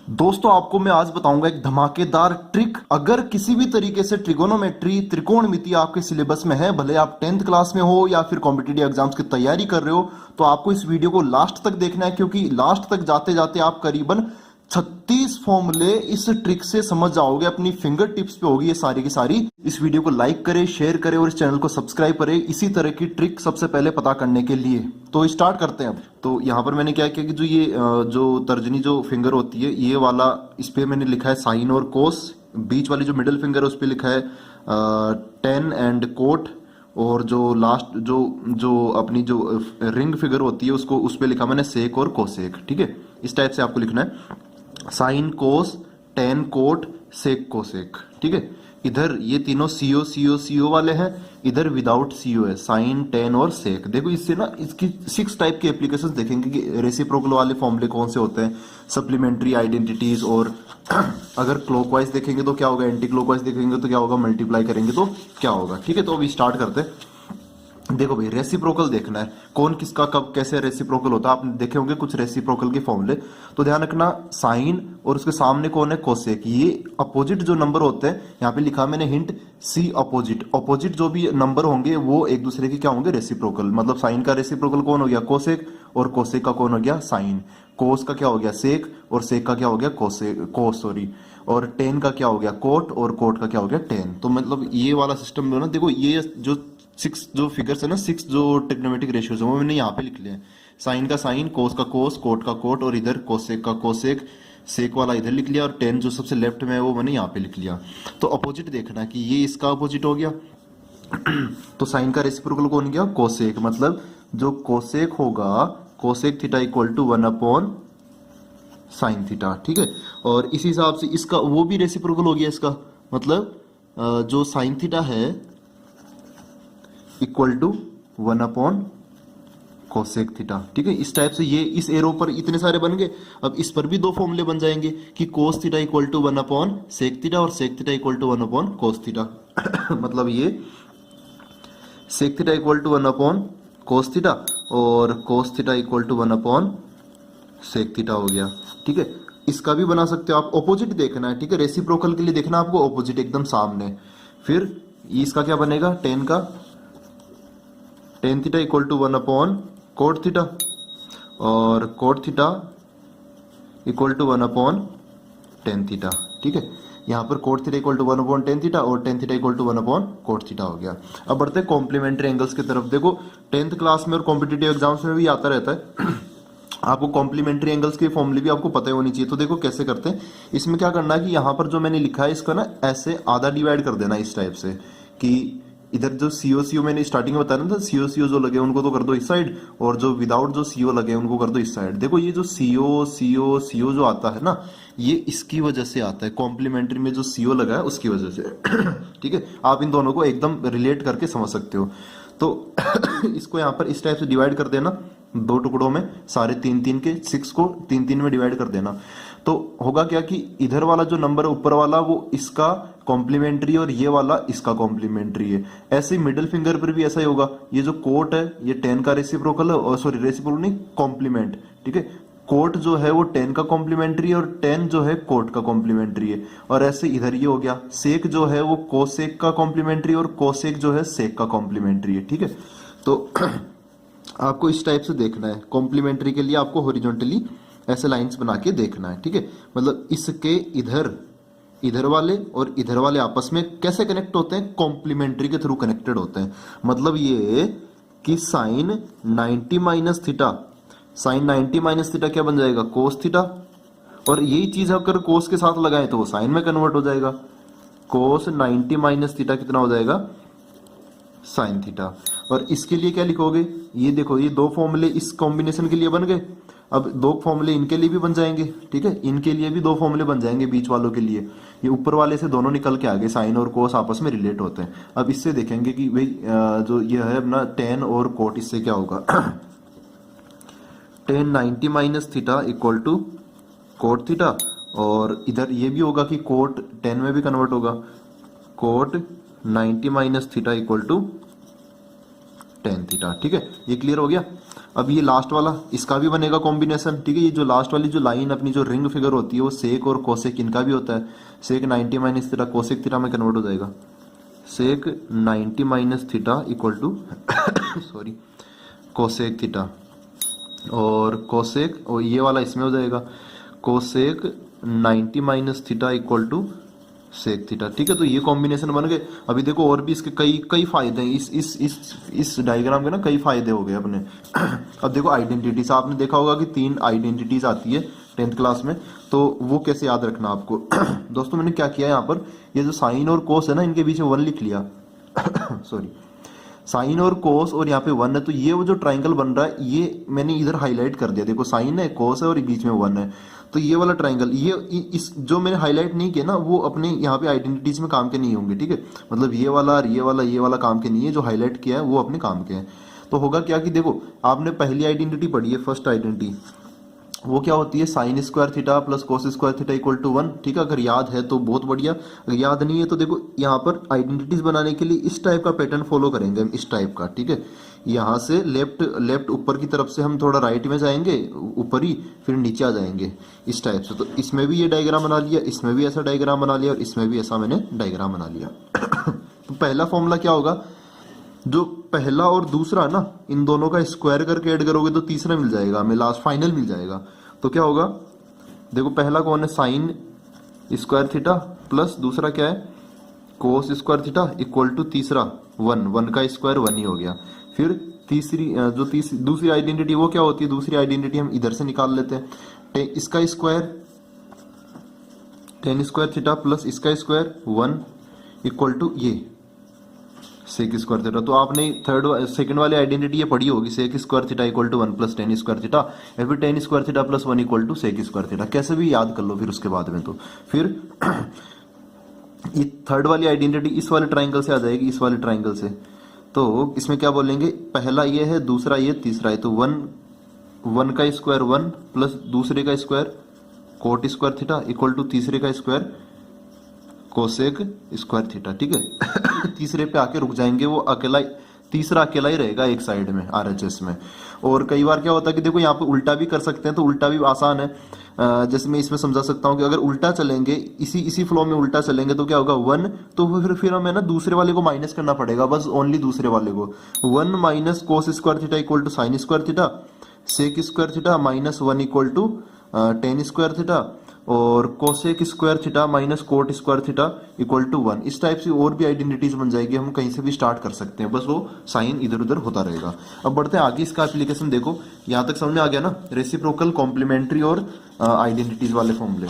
दोस्तों आपको मैं आज बताऊंगा एक धमाकेदार ट्रिक। अगर किसी भी तरीके से ट्रिगोनोमेट्री त्रिकोणमिति आपके सिलेबस में है, भले आप 10th क्लास में हो या फिर कॉम्पिटिटिव एग्जाम्स की तैयारी कर रहे हो, तो आपको इस वीडियो को लास्ट तक देखना है, क्योंकि लास्ट तक जाते जाते आप करीबन 36 फॉर्मूले इस ट्रिक से समझ जाओगे। अपनी फिंगर टिप्स पे होगी ये सारी की सारी। इस वीडियो को लाइक करें, शेयर करें और इस चैनल को सब्सक्राइब करें इसी तरह की ट्रिक सबसे पहले पता करने के लिए। तो स्टार्ट करते हैं अब। तो यहाँ पर मैंने क्या किया कि जो तर्जनी जो फिंगर होती है ये वाला, इस पे मैंने लिखा है साइन और कोस। बीच वाली जो मिडिल फिंगर है उस पर लिखा है टेन एंड कोट। और जो लास्ट जो अपनी जो रिंग फिगर होती है उसको उस पर लिखा मैंने सेक और कोसेक। ठीक है, इस टाइप से आपको लिखना है, sine cos tan cot sec cosec. ठीक है, इधर ये तीनों सीओ सीओ सीओ वाले हैं, इधर विदाउट सीओ है, साइन टेन और सेक। देखो इससे ना इसकी 6 टाइप के एप्लीकेशंस देखेंगे कि रेसिप्रोकल वाले फॉर्मूले कौन से होते हैं, सप्लीमेंट्री आइडेंटिटीज। और अगर क्लॉकवाइज देखेंगे तो क्या होगा, एंटी क्लॉकवाइज देखेंगे तो क्या होगा, मल्टीप्लाई करेंगे तो क्या होगा। ठीक है, तो अभी स्टार्ट करते हैं। देखो भाई, रेसिप्रोकल देखना है, कौन किसका कब कैसे रेसिप्रोकल होता है। आपने देखे होंगे कुछ रेसिप्रोकल के फॉर्मूले, तो ध्यान रखना साइन और उसके सामने कौन है, कोसेक। ये अपोजिट जो नंबर होते हैं, यहाँ पे लिखा मैंने हिंट सी अपोजिट। अपोजिट जो भी नंबर होंगे वो एक दूसरे के क्या होंगे, रेसिप्रोकल। मतलब साइन का रेसिप्रोकल कौन हो गया, कोसेक, और कोसेक का कौन हो गया, साइन। कोस का क्या हो गया, सेक, और सेक का क्या हो गया, कोस सॉरी। और टेन का क्या हो गया, कोट, और कोट का क्या हो गया, टेन। तो मतलब ये वाला सिस्टम जो ना, देखो ये जो 6 जो फिगर्स है ना, 6 जो ट्रिग्नोमेट्रिक रेशियोज है वो मैंने यहाँ पे लिख लिया है। साइन का साइन, कोस का कोस, कोट का कोट, और इधर कोसेक का कोसेक, सेक वाला इधर लिख लिया, और 10 जो सबसे लेफ्ट में है वो मैंने यहाँ पे लिख लिया। तो अपोजिट देखना है कि ये इसका अपोजिट हो गया। तो साइन का रेसिप्रोकल कौन गया, कोसेक। मतलब जो कोसेक होगा, cosec theta equal to 1 upon sine theta. ठीक है, और इसी हिसाब से इसका वो भी रेसिप्रोकल हो गया इसका। मतलब जो साइन थीटा है equal to 1 upon cosec theta. ठीक है, इस टाइप से ये इस एरो पर इतने सारे बन गए। अब इस पर भी 2 फॉर्मूले बन जाएंगे कि cos theta equal to 1 upon sec theta, और sec theta equal to 1 upon cos theta. मतलब ये sec theta equal to 1 upon cos theta, और cos theta equal to 1 upon sec theta हो गया। ठीक है, इसका भी बना सकते हो आप। ऑपोजिट देखना है, ठीक है, रेसिप्रोकल के लिए देखना आपको ऑपोजिट एकदम सामने। फिर इसका क्या बनेगा, टेन का tan theta equal to 1 upon cot theta, और cot theta equal to 1 upon tan theta. ठीक है, यहाँ पर cot theta equal to 1 upon tan theta, और tan theta equal to 1 upon cot theta हो गया। अब बढ़ते हैं कॉम्प्लीमेंट्री एंगल्स की तरफ। देखो 10th क्लास में और कॉम्पिटिटिव एग्जाम्स में भी आता रहता है। आपको कॉम्प्लीमेंट्री एंगल्स के फॉर्मूले भी आपको पता होनी चाहिए। तो देखो कैसे करते हैं। इसमें क्या करना है कि यहाँ पर जो मैंने लिखा है इसका ना ऐसे आधा डिवाइड कर देना इस टाइप से, कि इधर जो सीओ सीओ मैंने स्टार्टिंग में बताया ना था, सीओ सीओ जो लगे उनको तो कर दो इस साइड, और जो विदाउट जो सीओ लगे उनको कर दो इस साइड। देखो ये जो सीओ सीओ सीओ जो आता है ना, ये इसकी वजह से आता है, कॉम्प्लीमेंट्री में जो सीओ लगा है उसकी वजह से। ठीक है, आप इन दोनों को एकदम रिलेट करके समझ सकते हो। तो इसको यहाँ पर इस टाइप से डिवाइड कर देना 2 टुकड़ों में, सारे 3-3 के 6 को 3-3 में डिवाइड कर देना। तो होगा क्या कि इधर वाला जो नंबर है ऊपर वाला वो इसका कॉम्प्लीमेंट्री, और ये वाला इसका कॉम्प्लीमेंट्री है। ऐसे ही मिडिल फिंगर पर भी ऐसा ही होगा। ये जो कोट है ये 10 का रेसिप्रोकल है, और सॉरी रेसिप्रोकल नहीं, कॉम्प्लीमेंट। ठीक है, कोट जो है वो 10 का कॉम्प्लीमेंट्री है, और 10 जो है कोट का कॉम्प्लीमेंट्री है। और ऐसे इधर ये हो गया, सेक जो है वो कोसेक का कॉम्प्लीमेंट्री, और कोसेक जो है सेक का कॉम्प्लीमेंट्री है। ठीक है, तो आपको इस टाइप से देखना है। कॉम्प्लीमेंट्री के लिए आपको हॉरिजॉन्टली ऐसे लाइंस बना के देखना है। ठीक है, मतलब इसके इधर वाले और इधर वाले आपस में कैसे कनेक्ट होते हैं, कॉम्प्लीमेंट्री के थ्रू कनेक्टेड होते हैं। मतलब ये कि sine 90 minus theta, sine 90 minus theta क्या बन जाएगा, कोस थीटा। और यही चीज अगर कोस के साथ लगाए तो वो साइन में कन्वर्ट हो जाएगा। कोस 90 माइनस थीटा कितना हो जाएगा, साइन थीटा। और इसके लिए क्या लिखोगे, ये देखो ये 2 फॉर्मूले इस कॉम्बिनेशन के लिए बन गए। अब 2 फॉर्मूले इनके लिए भी बन जाएंगे। ठीक है, इनके लिए भी 2 फॉर्मूले बन जाएंगे बीच वालों के लिए। ये ऊपर वाले से दोनों निकल के आगे, साइन और कोस आपस में रिलेट होते हैं। अब इससे देखेंगे कि भाई जो ये है अपना 10 और कोट, इससे क्या होगा। 10 90 minus theta equal to cot theta, और इधर ये भी होगा कि कोट 10 में भी कन्वर्ट होगा, cot 90 minus theta equal to 10 theta. ठीक है, ये क्लियर हो गया। अब ये लास्ट वाला इसका भी बनेगा कॉम्बिनेशन, ठीक है। ये जो लास्ट वाली जो लाइन अपनी जो रिंग फिगर होती है वो सेक और कोसेक इनका भी होता है। Sec 90 minus theta cosec theta में कन्वर्ट हो जाएगा। Sec 90 minus theta equal to sorry cosec theta, और कोसेक और ये वाला इसमें हो जाएगा cosec 90 minus theta equal to sec theta, ठीक है। तो ये कॉम्बिनेशन बन गए। अभी देखो और भी इसके कई कई फायदे हैं, इस डायग्राम के ना कई फायदे हो गए अपने। अब देखो आइडेंटिटीज, आपने देखा होगा कि 3 आइडेंटिटीज आती है 10th क्लास में, तो वो कैसे याद रखना आपको। दोस्तों मैंने क्या किया यहाँ पर, ये जो साइन और कोस है ना इनके बीच में 1 लिख लिया। सॉरी, साइन और कोस और यहाँ पे 1 है, तो ये वो जो ट्राइंगल बन रहा है ये मैंने इधर हाईलाइट कर दिया। देखो साइन है, कोस है और बीच में 1 है, तो ये वाला ट्राइंगल, ये इस जो मैंने हाईलाइट नहीं किया ना वो अपने यहाँ पे आइडेंटिटीज में काम के नहीं होंगे, ठीक है। मतलब ये वाला ये वाला काम के नहीं है, जो हाईलाइट किया है वो अपने काम के हैं। तो होगा क्या कि देखो आपने पहली आइडेंटिटी पढ़ी है, फर्स्ट आइडेंटिटी, वो क्या होती है sine square theta plus cos square theta equal to 1, ठीक है। अगर याद है तो बहुत बढ़िया, अगर याद नहीं है तो देखो यहाँ पर आइडेंटिटीज बनाने के लिए इस टाइप का पैटर्न फॉलो करेंगे हम, इस टाइप का, ठीक है। यहाँ से लेफ्ट ऊपर की तरफ से हम थोड़ा राइट में जाएंगे, ऊपर ही, फिर नीचे आ जाएंगे इस टाइप से। तो इसमें भी ये डायग्राम बना लिया, इसमें भी ऐसा डायग्राम बना लिया और इसमें भी ऐसा मैंने डायग्राम बना लिया। तो पहला फॉर्मूला क्या होगा, जो पहला और दूसरा ना इन दोनों का स्क्वायर करके ऐड करोगे तो तीसरा मिल जाएगा हमें, लास्ट फाइनल मिल जाएगा। तो क्या होगा, देखो पहला कौन है साइन स्क्वायर थीटा प्लस दूसरा क्या है cos square theta equal to तीसरा 1 का स्क्वायर 1 ही हो गया। फिर तीसरी दूसरी आइडेंटिटी वो क्या होती है, दूसरी आइडेंटिटी हम इधर से निकाल लेते हैं, इसका square ten square theta plus इसका स्क्वायर 1 इक्वल टू ये सेक स्क्वायर थीटा। तो आपने सेकंड वाली आइडेंटिटी ये पढ़ी होगी, sec square theta equal to 1 plus tan square theta, या फिर tan square theta plus 1 equal to sec square theta, कैसे भी याद कर लो फिर उसके बाद में। तो फिर ये थर्ड वाली आइडेंटिटी इस वाले ट्राइंगल से आ जाएगी, इस वाले ट्राइंगल से। तो इसमें क्या बोलेंगे, पहला ये है, दूसरा ये, तीसरा है। तो 1 का स्क्वायर 1 प्लस दूसरे का square cot square theta equal to तीसरे का स्क्वायर कोसेक स्क्वायर थीटा, ठीक है। तीसरे पे आके रुक जाएंगे, वो अकेला, तीसरा अकेला ही रहेगा एक साइड में आरएचएस में। और कई बार क्या होता है कि देखो यहाँ पे उल्टा भी कर सकते हैं, तो उल्टा भी आसान है। जैसे मैं इसमें समझा सकता हूँ कि अगर उल्टा चलेंगे, इसी फ्लो में उल्टा चलेंगे तो क्या होगा 1, तो फिर हमें ना दूसरे वाले को माइनस करना पड़ेगा, बस ओनली दूसरे वाले को। 1 minus cos square theta equal to sine square theta, sec square theta minus 1 equal to tan square theta, और cosec square theta minus cot square theta equal to 1। इस टाइप से और भी आइडेंटिटीज बन जाएगी, हम कहीं से भी स्टार्ट कर सकते हैं, बस वो साइन इधर उधर होता रहेगा। अब बढ़ते हैं आगे, इसका एप्लीकेशन देखो, यहां तक समझ में आ गया ना, रेसिप्रोकल, कॉम्प्लीमेंट्री और आइडेंटिटीज वाले फॉर्मूले।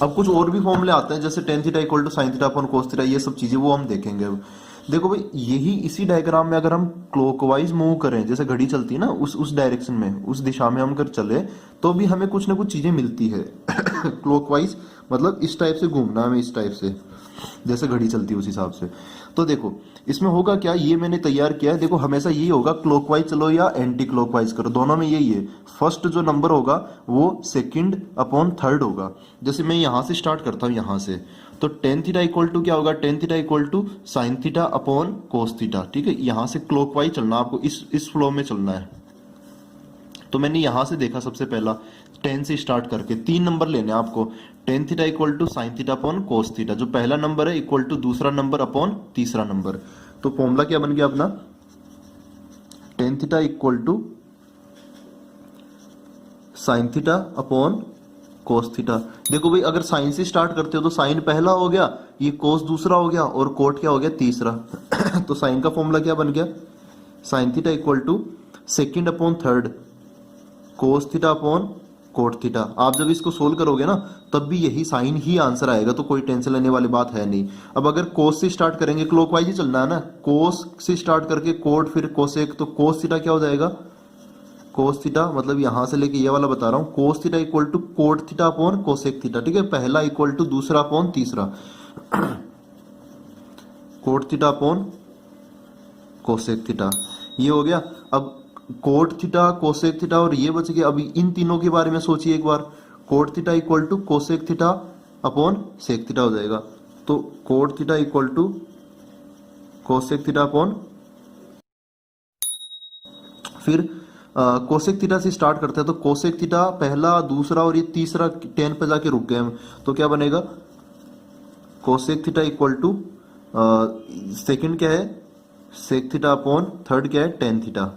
अब कुछ और भी फॉर्मूले आते हैं, जैसे tan theta equal to sine theta upon cos theta, ये सब चीजें वो हम देखेंगे। अब देखो भाई, यही इसी डायग्राम में अगर हम क्लॉकवाइज मूव करें, जैसे घड़ी चलती है ना, उस डायरेक्शन में, उस दिशा में हम अगर चले तो भी हमें कुछ ना कुछ चीजें मिलती है। क्लॉकवाइज मतलब इस टाइप से घूमना, हमें इस टाइप से जैसे घड़ी चलती है उस हिसाब से। तो देखो इसमें होगा क्या, ये मैंने तैयार किया है, देखो हमेशा यही होगा, क्लॉकवाइज चलो या एंटी क्लॉकवाइज करो, दोनों में यही है। फर्स्ट जो नंबर होगा वो सेकंड अपॉन थर्ड होगा। जैसे मैं यहां से स्टार्ट करता हूं, यहां से, तो टेन थीटा इक्वल टू क्या होगा, tan theta equal to sine theta upon cos theta, ठीक है। यहां से क्लॉकवाइज चलना, आपको इस फ्लो में चलना है। तो मैंने यहां से देखा सबसे पहला 10 से स्टार्ट करके 3 नंबर लेने हैं आपको, tan theta equal to sine theta upon cos theta, जो पहला नंबर है इक्वल टू दूसरा नंबर अपॉन तीसरा नंबर। तो फॉर्मूला क्या बन गया अपना, tan theta equal to sine theta upon cos theta. देखो भाई, अगर साइन से स्टार्ट करते हो तो साइन पहला हो गया, ये कोस दूसरा हो गया, और कोट क्या हो गया, तीसरा। तो साइन का फॉर्मूला क्या बन गया, sine theta equal to second upon third cos theta upon cot theta. आप जब इसको सोल्व करोगे ना, तब भी यही साइन ही आंसर आएगा, तो कोई टेंशन लेने वाली बात है नहीं। अब अगर कोस से स्टार्ट करेंगे, क्लॉकवाइज ही चलना है ना, कोस से स्टार्ट करके कोट फिर कोसेक, तो कोस थीटा क्या हो जाएगा, कोस थीटा, मतलब यहां से लेके ये वाला बता रहा हूं, cos theta equal to cot theta upon cosec theta, ठीक है। पहला इक्वल टू दूसरा अपॉन तीसरा, cot theta upon cosec theta, ये हो गया। अब कोट थीटा, कोसेक थीटा और ये बच गया। अभी इन तीनों के बारे में सोचिए एक बार, cot theta equal to cosec theta upon sec theta हो जाएगा। तो cot theta equal to cosec theta upon, फिर कोसेक थीटा से स्टार्ट करते हैं, तो कोसेक थीटा पहला, दूसरा और ये तीसरा टेन पे जाके रुक गए हम, तो क्या बनेगा, cosec theta equal to second क्या है सेक थीटा अपॉन थर्ड क्या है टेन थीटा,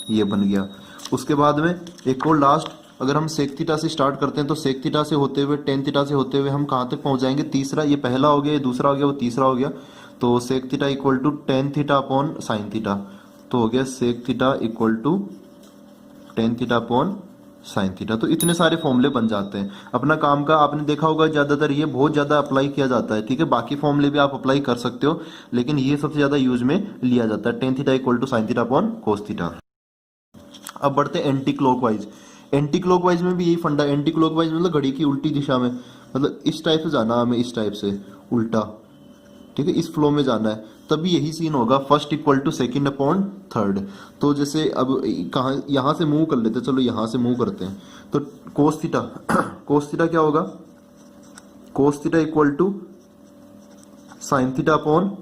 ये बन गया। उसके बाद में एक और लास्ट, अगर हम सेक थीटा से स्टार्ट करते हैं तो सेक थीटा से होते हुए टेन थीटा से होते हुए हम कहाँ तक पहुंच जाएंगे, तीसरा, ये पहला हो गया, ये दूसरा हो गया, वो तीसरा हो गया, तो sec theta equal to tan theta upon sine theta, तो हो गया sec theta equal to tan theta upon sine theta. तो इतने सारे फॉर्मूले बन जाते हैं। अपना काम का आपने देखा होगा ज्यादातर ये बहुत ज्यादा अप्लाई किया जाता है, ठीक है, बाकी फॉर्मूले भी आप अप्लाई कर सकते हो, लेकिन ये सबसे ज्यादा यूज में लिया जाता है, tan theta equal to sine theta upon cos theta. अब बढ़ते हैं एंटी क्लॉकवाइज। एंटी क्लॉकवाइज में भी यही फंडा, एंटी क्लॉकवाइज मतलब घड़ी की उल्टी दिशा में, मतलब इस टाइप से जाना हमें, इस टाइप से उल्टा, ठीक है, इस फ्लो में जाना है, तभी यही सीन होगा, first equal to second upon third. तो जैसे अब कहा, यहां से मूव कर लेते हैं, चलो यहां से मूव करते हैं, तो कोस थीटा कोस थीटा क्या होगा, cos theta equal to sine theta upon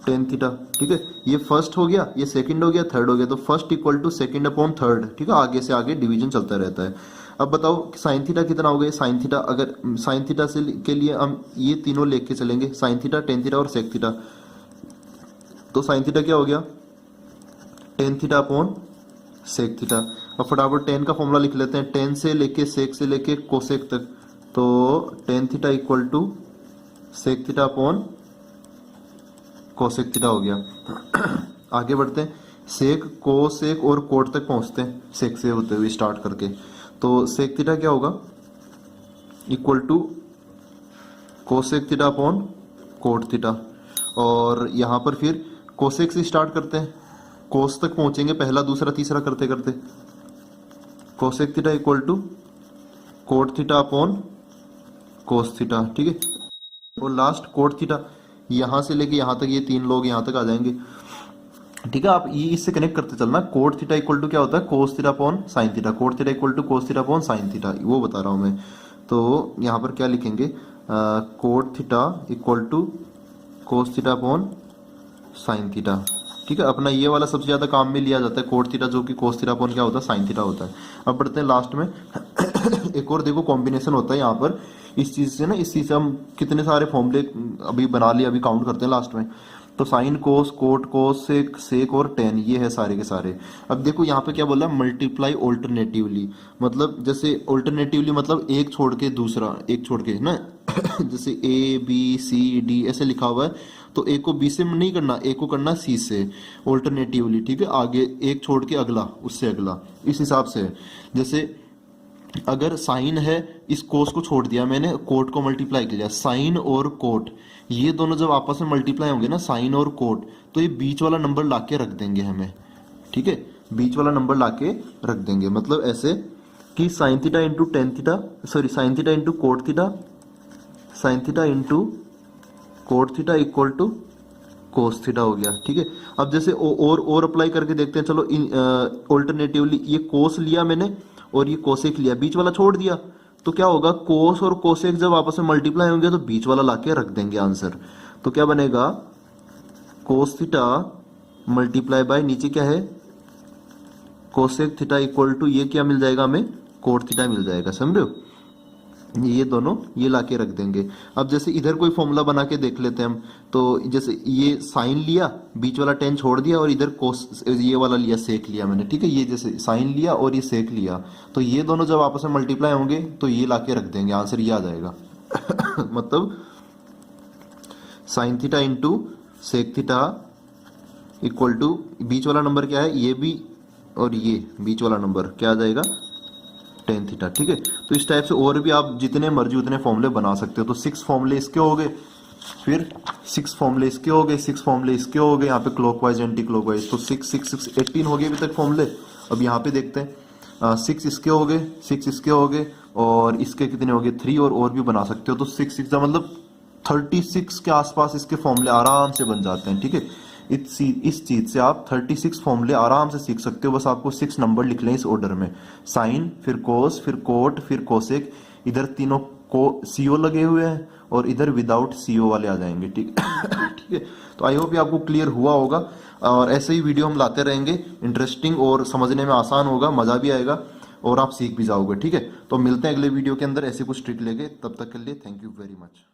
tan theta, ठीक है, ये फर्स्ट हो गया, ये सेकंड हो गया, थर्ड हो गया, तो first equal to second upon third, ठीक है, आगे से आगे डिवीजन चलता रहता है। अब बताओ साइन थीटा कितना हो गया, साइन थीटा, अगर साइन थीटा से के लिए हम ये तीनों लेके चलेंगे, साइन थीटा, टेन थीटा और सेक थीटा, तो साइन थीटा क्या हो गया, tan theta upon sec theta. अब फटाफट टेन का फॉर्मूला लिख लेते हैं, टेन से लेके सेक से लेके कोसेक तक, तो tan theta equal to sec theta upon cosec theta हो गया। आगे बढ़ते हैं, सेक, कोसेक और कोट तक पहुंचते हैं, सेक से होते हुए स्टार्ट करके, तो सेक थीटा क्या होगा, equal to cosec theta upon cot theta, और यहां पर फिर कोसेक से स्टार्ट करते हैं, कोस तक पहुंचेंगे, पहला दूसरा तीसरा करते करते, cosec theta equal to cot theta upon cos theta, ठीक है, और लास्ट कोट थीटा, यहां से लेके यहां तक, ये तीन लोग यहां तक आ जाएंगे, ठीक है। आप ये इससे कनेक्ट करते चलना, कोट थीटा इक्वल टू क्या होता है, cos theta upon sine theta, cot theta equal to cos theta upon sine theta, वो बता रहा हूं मैं। तो यहां पर क्या लिखेंगे, cot theta equal to cos theta upon sine theta, ठीक है। अपना ये वाला सबसे ज्यादा काम में लिया जाता है, कोट थीटा, जो कि कोस थीटा अपॉन क्या होता है, साइन थीटा होता है। अब बढ़ते हैं लास्ट में एक और देखो कॉम्बिनेशन होता है यहाँ पर इस चीज से ना, इस चीज से हम कितने सारे फॉर्मूले अभी बना लिए, अभी काउंट करते हैं लास्ट में। तो साइन, कोस, कोट, कोस, सेक और टेन, ये है सारे के सारे। अब देखो यहाँ पे क्या बोला, मल्टीप्लाई ऑल्टरनेटिवली, मतलब जैसे ऑल्टरनेटिवली मतलब एक छोड़ के दूसरा, एक छोड़ के ना जैसे ए बी सी डी ऐसे लिखा हुआ है, तो ए को बी से नहीं करना, ए को करना सी से, ऑल्टरनेटिवली, ठीक है, आगे एक छोड़ के अगला, उससे अगला, इस हिसाब से। जैसे अगर साइन है, इस कोस को छोड़ दिया मैंने, कोट को मल्टीप्लाई किया, साइन और कोट ये दोनों जब आपस में मल्टीप्लाई होंगे ना, साइन और कोट, तो ये बीच वाला नंबर लाके रख देंगे हमें, ठीक है, बीच वाला नंबर लाके रख देंगे, मतलब ऐसे कि sine theta into tan theta, sorry sine theta into cot theta, sine theta into cot theta equal to cos theta हो गया, ठीक है। अब जैसे और अप्लाई करके देखते हैं, चलो ऑल्टरनेटिवली ये कोस लिया मैंने और ये कोसेक लिया, बीच वाला छोड़ दिया, तो क्या होगा, कोस और कोसेक जब आपस में मल्टीप्लाई होंगे तो बीच वाला लाके रख देंगे आंसर, तो क्या बनेगा, कोस थीटा मल्टीप्लाई बाय नीचे क्या है, कोसेक थीटा इक्वल टू ये क्या मिल जाएगा हमें, कोट थीटा मिल जाएगा, समझ रहे हो, ये दोनों ये लाके रख देंगे। अब जैसे इधर कोई फॉर्मूला बना के देख लेते हैं हम, तो जैसे ये साइन लिया, बीच वाला टेन छोड़ दिया, और इधर कोस ये वाला लिया, सेक लिया मैंने, ठीक है, ये जैसे साइन लिया और ये सेक लिया, तो ये दोनों जब आपस में मल्टीप्लाई होंगे तो ये लाके रख देंगे, आंसर ये आ जाएगा मतलब sine theta into sec theta equal to बीच वाला नंबर क्या है, ये भी और ये बीच वाला नंबर क्या आ जाएगा, टेन थीटा, ठीक है। तो इस टाइप से और भी आप जितने मर्जी उतने फॉर्मूले बना सकते हो। तो 6 फॉर्मूले इसके हो गए, फिर 6 फॉर्मूले इसके हो गए, 6 फॉर्मूले इसके हो गए, यहाँ पे क्लॉकवाइज एंटी क्लॉकवाइज, तो 6 6 6 18 हो गए अभी तक फॉर्मूले। अब यहाँ पे देखते हैं 6 इसके हो गए, 6 इसके हो गए, और इसके कितने हो गए, 3 और भी बना सकते हो। तो 6 6 मतलब 36 के आसपास इसके फॉर्मूले आराम से बन जाते हैं, ठीक है। इस चीज से आप 36 फॉर्मूले आराम से सीख सकते हो, बस आपको 6 नंबर लिख लें इस ऑर्डर में, साइन, फिर कोस, फिर कोट, फिर कोसेक, इधर तीनों को सीओ लगे हुए हैं और इधर विदाउट सीओ वाले आ जाएंगे, ठीक ठीक है। तो आई होप ये आपको क्लियर हुआ होगा, और ऐसे ही वीडियो हम लाते रहेंगे, इंटरेस्टिंग और समझने में आसान होगा, मजा भी आएगा और आप सीख भी जाओगे। ठीक है, तो मिलते हैं अगले वीडियो के अंदर ऐसे कुछ ट्रिक लेके, तब तक के लिए थैंक यू वेरी मच।